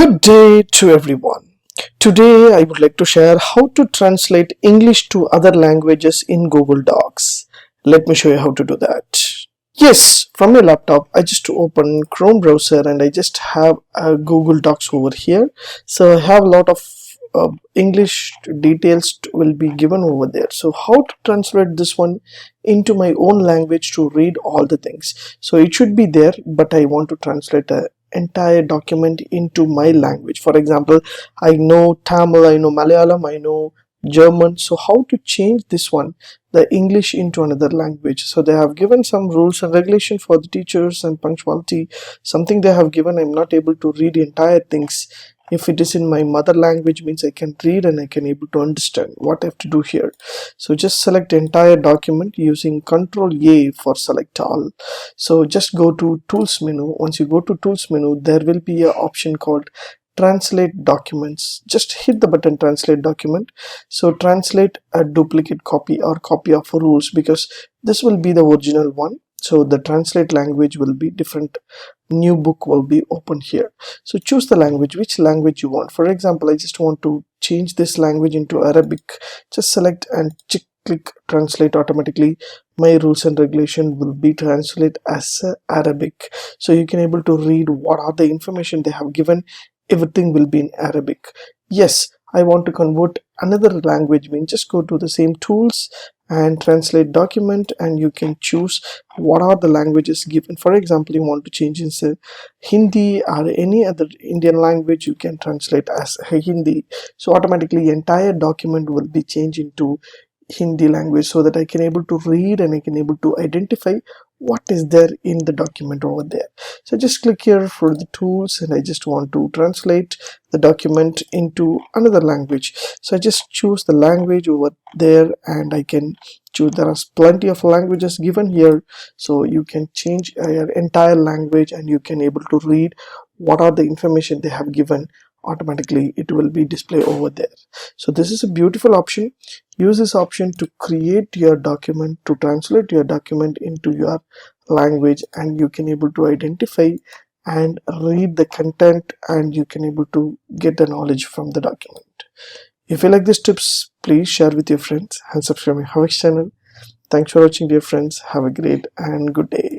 Good day to everyone. Today I would like to share how to translate English to other languages in Google Docs. Let me show you how to do that. Yes, from your laptop I just open Chrome browser and I just have a Google Docs over here. So I have a lot of English details will be given over there. So how to translate this one into my own language to read all the things. So it should be there, but I want to translate a entire document into my language. For example, I know Tamil, I know Malayalam, I know German. So how to change this one, the English, into another language? So they have given some rules and regulation for the teachers and punctuality, something they have given. I'm not able to read entire things. If it is in my mother language, means I can read and I can able to understand what I have to do here. So just select entire document using Control A for select all. So just go to tools menu. Once you go to tools menu, there will be an option called translate documents. Just hit the button translate document. So translate a duplicate copy or copy of rules, because this will be the original one. So the translate language will be different. New book will be open here. So choose the language, which language you want. For example, I just want to change this language into Arabic. Just select and click translate. Automatically my rules and regulation will be translate as Arabic. So you can able to read what are the information they have given. Everything will be in Arabic. Yes, I want to convert another language, means just go to the same tools and translate document, and you can choose what are the languages given. For example, you want to change into Hindi or any other Indian language, you can translate as Hindi. So automatically entire document will be changed into Hindi language, so that I can able to read and I can able to identify what is there in the document over there. So just click here for the tools, and I just want to translate the document into another language. So I just choose the language over there, and I can choose. There are plenty of languages given here, so you can change your entire language and you can able to read what are the information they have given. Automatically it will be displayed over there. So this is a beautiful option. Use this option to create your document, to translate your document into your language, and you can able to identify and read the content, and you can able to get the knowledge from the document. If you like these tips, please share with your friends and subscribe my HowXT channel. Thanks for watching, dear friends. Have a great and good day.